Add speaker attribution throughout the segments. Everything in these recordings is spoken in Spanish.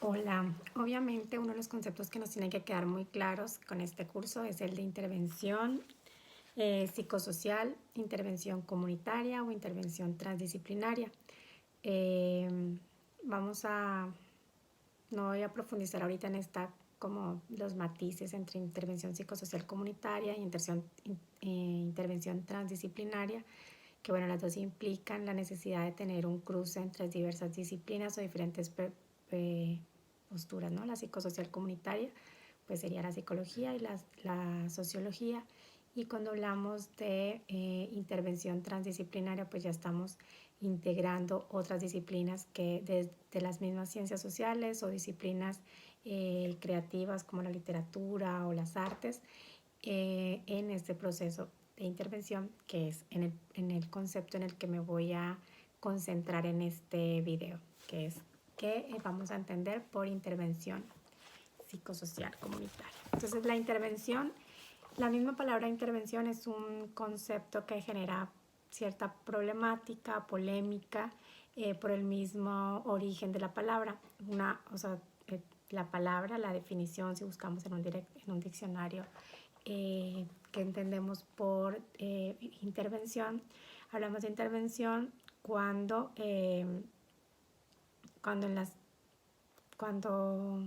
Speaker 1: Hola, obviamente uno de los conceptos que nos tienen que quedar muy claros con este curso es el de intervención psicosocial, intervención comunitaria o intervención transdisciplinaria. Eh, vamos a, no voy a profundizar ahorita en esta como los matices entre intervención psicosocial comunitaria y intervención transdisciplinaria, que bueno, las dos implican la necesidad de tener un cruce entre diversas disciplinas o diferentes posturas, ¿no? La psicosocial comunitaria pues sería la psicología y la sociología, y cuando hablamos de intervención transdisciplinaria pues ya estamos integrando otras disciplinas que de las mismas ciencias sociales o disciplinas creativas como la literatura o las artes en este proceso de intervención, que es en el concepto en el que me voy a concentrar en este video, que es que vamos a entender por intervención psicosocial comunitaria. Entonces la intervención, la misma palabra intervención es un concepto que genera cierta problemática, polémica, por el mismo origen de la palabra. La palabra, la definición, si buscamos en un diccionario que entendemos por intervención, hablamos de intervención cuando, cuando, en las, cuando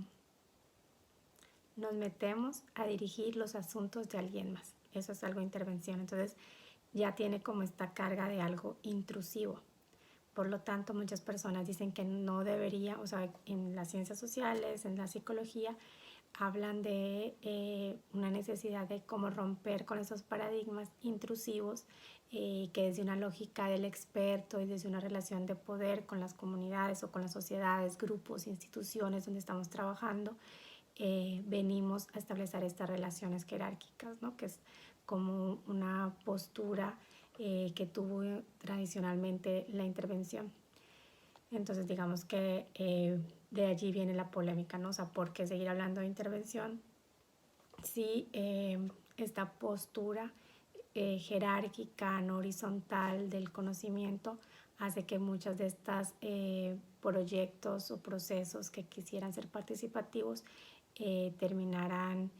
Speaker 1: nos metemos a dirigir los asuntos de alguien más. Eso es algo de intervención. Entonces ya tiene como esta carga de algo intrusivo. Por lo tanto, muchas personas dicen que no debería, o sea, en las ciencias sociales, en la psicología, hablan de una necesidad de cómo romper con esos paradigmas intrusivos, que desde una lógica del experto y desde una relación de poder con las comunidades o con las sociedades, grupos, instituciones donde estamos trabajando, venimos a establecer estas relaciones jerárquicas, ¿no? Que es como una postura que tuvo tradicionalmente la intervención. Entonces digamos que de allí viene la polémica, ¿no? O sea, ¿por qué seguir hablando de intervención si esta postura jerárquica, no horizontal del conocimiento hace que muchas de estas proyectos o procesos que quisieran ser participativos terminarán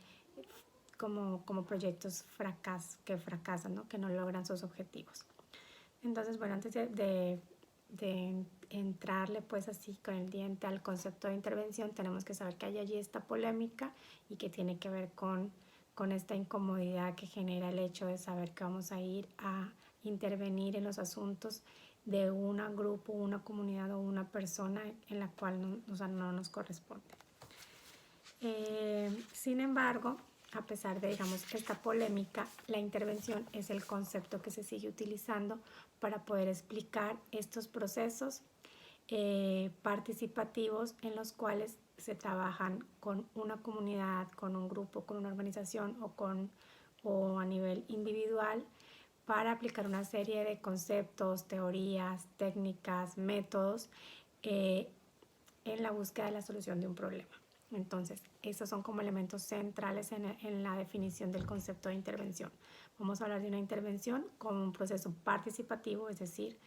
Speaker 1: como proyectos que fracasan, ¿no? Que no logran sus objetivos? Entonces, bueno, antes de entrarle pues así con el diente al concepto de intervención, tenemos que saber que hay allí esta polémica y que tiene que ver con esta incomodidad que genera el hecho de saber que vamos a ir a intervenir en los asuntos de un grupo, una comunidad o una persona en la cual no nos corresponde. Sin embargo, a pesar de, digamos, esta polémica, la intervención es el concepto que se sigue utilizando para poder explicar estos procesos participativos en los cuales se trabajan con una comunidad, con un grupo, con una organización o a nivel individual para aplicar una serie de conceptos, teorías, técnicas, métodos en la búsqueda de la solución de un problema. Entonces, esos son como elementos centrales en la definición del concepto de intervención. Vamos a hablar de una intervención como un proceso participativo, es decir,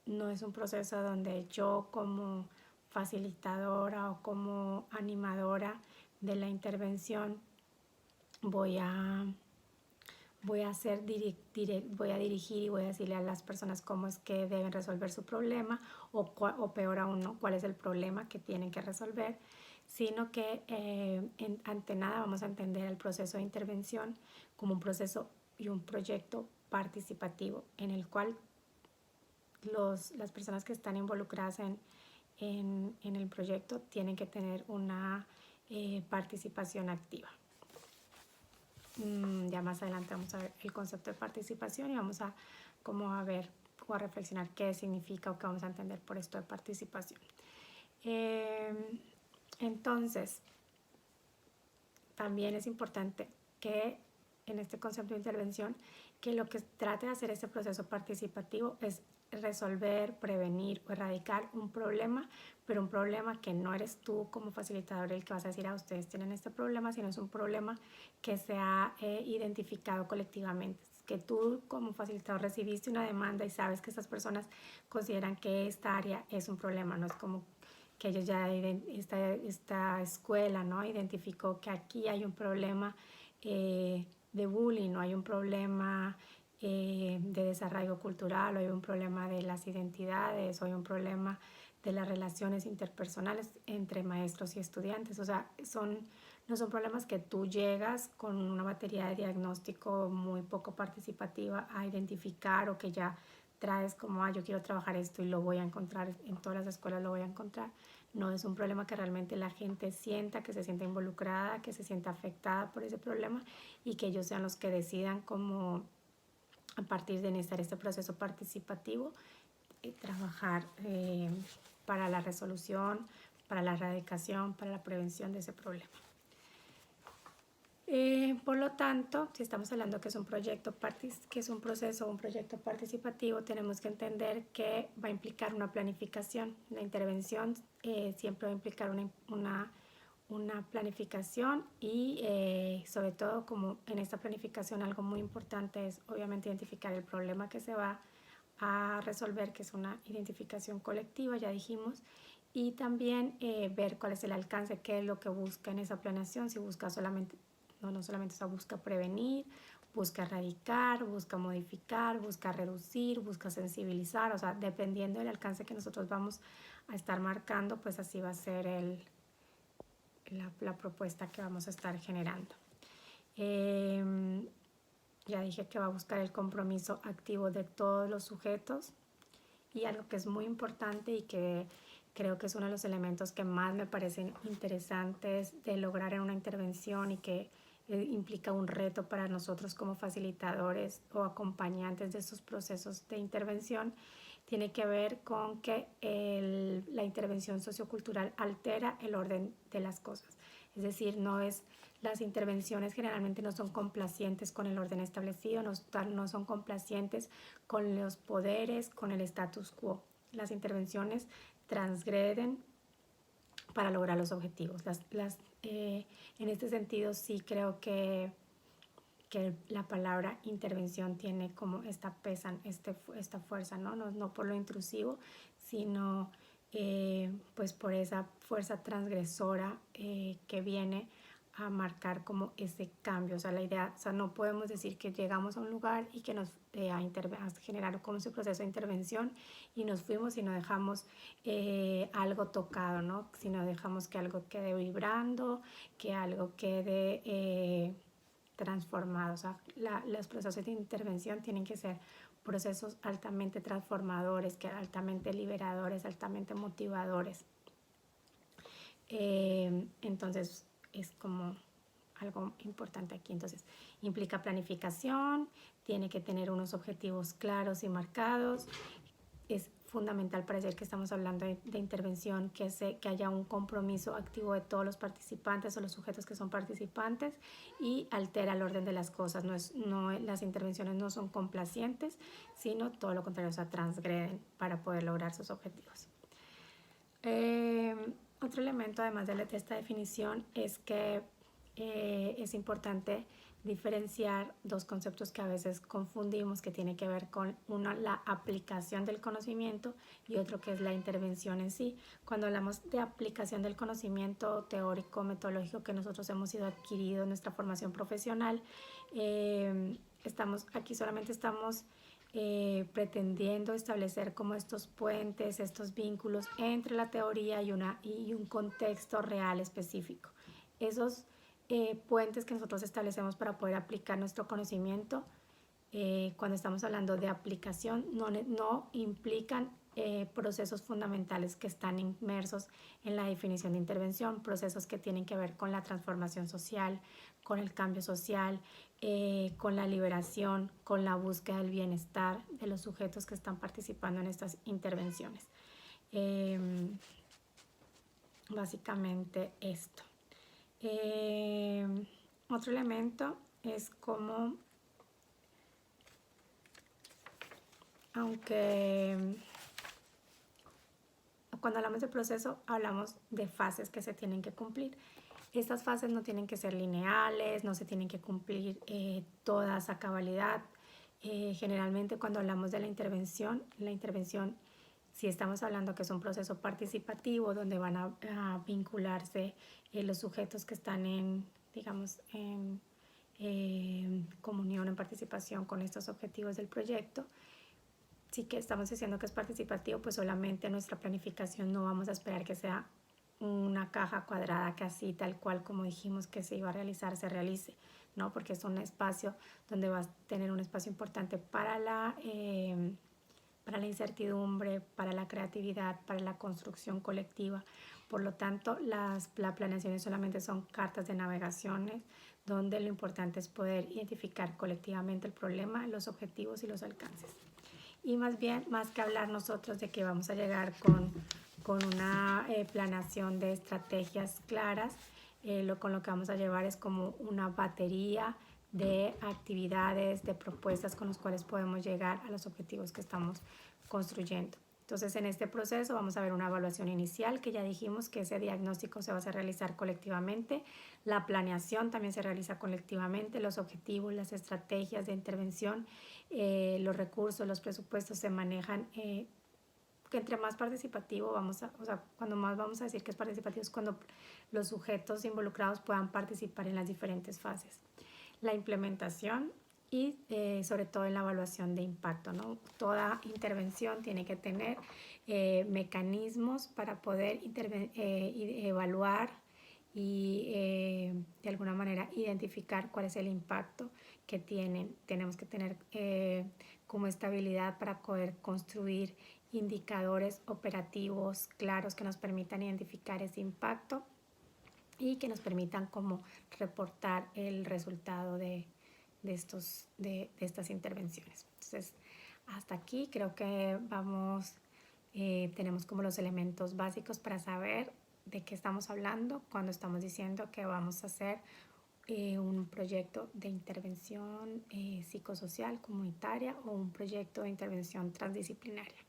Speaker 1: no es un proceso donde yo como facilitadora o como animadora de la intervención voy a dirigir y voy a decirle a las personas cómo es que deben resolver su problema o peor aún, ¿no? Cuál es el problema que tienen que resolver, sino que ante nada vamos a entender el proceso de intervención como un proceso y un proyecto participativo en el cual las personas que están involucradas en el proyecto tienen que tener una participación activa. Ya más adelante vamos a ver el concepto de participación y vamos a como a ver o a reflexionar qué significa o qué vamos a entender por esto de participación. Entonces, también es importante que en este concepto de intervención, que lo que trate de hacer este proceso participativo es resolver, prevenir o erradicar un problema, pero un problema que no eres tú como facilitador el que vas a decir, ustedes tienen este problema, sino es un problema que se ha identificado colectivamente, que tú como facilitador recibiste una demanda y sabes que estas personas consideran que esta área es un problema, no es como que ellos ya, esta escuela, ¿no? Identificó que aquí hay un problema de bullying, no hay un problema de desarraigo cultural, o hay un problema de las identidades, o hay un problema de las relaciones interpersonales entre maestros y estudiantes. O sea, no son problemas que tú llegas con una batería de diagnóstico muy poco participativa a identificar, o que ya traes como, yo quiero trabajar esto y lo voy a encontrar, en todas las escuelas lo voy a encontrar. No, es un problema que realmente la gente sienta, que se sienta involucrada, que se sienta afectada por ese problema, y que ellos sean los que decidan cómo, a partir de iniciar este proceso participativo, trabajar para la resolución, para la erradicación, para la prevención de ese problema. Por lo tanto, si estamos hablando que es un proyecto, que es un proceso, un proyecto participativo, tenemos que entender que va a implicar una planificación. La intervención siempre va a implicar una planificación, y sobre todo, como en esta planificación, algo muy importante es obviamente identificar el problema que se va a resolver, que es una identificación colectiva, ya dijimos, y también ver cuál es el alcance, qué es lo que busca en esa planeación, si busca solamente, no solamente, o sea, busca prevenir, busca erradicar, busca modificar, busca reducir, busca sensibilizar. O sea, dependiendo del alcance que nosotros vamos a estar marcando, pues así va a ser la propuesta que vamos a estar generando. Ya dije que va a buscar el compromiso activo de todos los sujetos, y algo que es muy importante y que creo que es uno de los elementos que más me parecen interesantes de lograr en una intervención, y que implica un reto para nosotros como facilitadores o acompañantes de estos procesos de intervención, tiene que ver con que la intervención sociocultural altera el orden de las cosas. Es decir, las intervenciones generalmente no son complacientes con el orden establecido, no son complacientes con los poderes, con el status quo. Las intervenciones transgreden para lograr los objetivos. En este sentido, sí creo que la palabra intervención tiene como esta fuerza, no por lo intrusivo, sino pues por esa fuerza transgresora que viene a marcar como ese cambio. O sea, la idea, o sea, no podemos decir que llegamos a un lugar y que nos a generar como ese proceso de intervención y nos fuimos y no dejamos algo tocado, ¿no? Sino dejamos que algo quede vibrando, que algo quede transformado. O sea, los procesos de intervención tienen que ser procesos altamente transformadores, altamente liberadores, altamente motivadores. Entonces, es como algo importante aquí. Entonces, implica planificación, tiene que tener unos objetivos claros y marcados. Es fundamental, para decir que estamos hablando de intervención, que haya un compromiso activo de todos los participantes o los sujetos que son participantes, y altera el orden de las cosas. Las intervenciones no son complacientes, sino todo lo contrario, o sea, transgreden para poder lograr sus objetivos. Otro elemento, además de esta definición, es que es importante diferenciar dos conceptos que a veces confundimos, que tiene que ver con la aplicación del conocimiento, y otro que es la intervención en sí. Cuando hablamos de aplicación del conocimiento teórico, metodológico que nosotros hemos ido adquirido en nuestra formación profesional, solamente estamos pretendiendo establecer como estos puentes, estos vínculos entre la teoría y un contexto real específico. Esos puentes que nosotros establecemos para poder aplicar nuestro conocimiento, cuando estamos hablando de aplicación, no implican procesos fundamentales que están inmersos en la definición de intervención, procesos que tienen que ver con la transformación social, con el cambio social, con la liberación, con la búsqueda del bienestar de los sujetos que están participando en estas intervenciones. Básicamente esto. Otro elemento es como, aunque cuando hablamos de proceso hablamos de fases que se tienen que cumplir. Estas fases no tienen que ser lineales, no se tienen que cumplir todas a cabalidad. Generalmente, cuando hablamos de la intervención Si estamos hablando que es un proceso participativo donde van a vincularse los sujetos que están en, digamos, en comunión, en participación con estos objetivos del proyecto, sí que estamos diciendo que es participativo, pues solamente nuestra planificación no vamos a esperar que sea una caja cuadrada que así tal cual como dijimos que se iba a realizar, se realice, ¿no? Porque es un espacio donde vas a tener un espacio importante para la incertidumbre, para la creatividad, para la construcción colectiva. Por lo tanto, la planeaciones solamente son cartas de navegaciones donde lo importante es poder identificar colectivamente el problema, los objetivos y los alcances. Y más bien, más que hablar nosotros de que vamos a llegar con una planeación de estrategias claras, con lo que vamos a llevar es como una batería de actividades, de propuestas con las cuales podemos llegar a los objetivos que estamos construyendo. Entonces, en este proceso vamos a ver una evaluación inicial, que ya dijimos que ese diagnóstico se va a realizar colectivamente. La planeación también se realiza colectivamente, los objetivos, las estrategias de intervención, los recursos, los presupuestos se manejan, que entre más participativo vamos a, o sea, cuando más vamos a decir que es participativo es cuando los sujetos involucrados puedan participar en las diferentes fases. La implementación y sobre todo en la evaluación de impacto, ¿no? Toda intervención tiene que tener mecanismos para poder evaluar y de alguna manera identificar cuál es el impacto que tienen. Tenemos que tener como estabilidad para poder construir indicadores operativos claros que nos permitan identificar ese impacto y que nos permitan como reportar el resultado de estas intervenciones. Entonces, hasta aquí creo que tenemos como los elementos básicos para saber de qué estamos hablando cuando estamos diciendo que vamos a hacer un proyecto de intervención psicosocial comunitaria o un proyecto de intervención transdisciplinaria.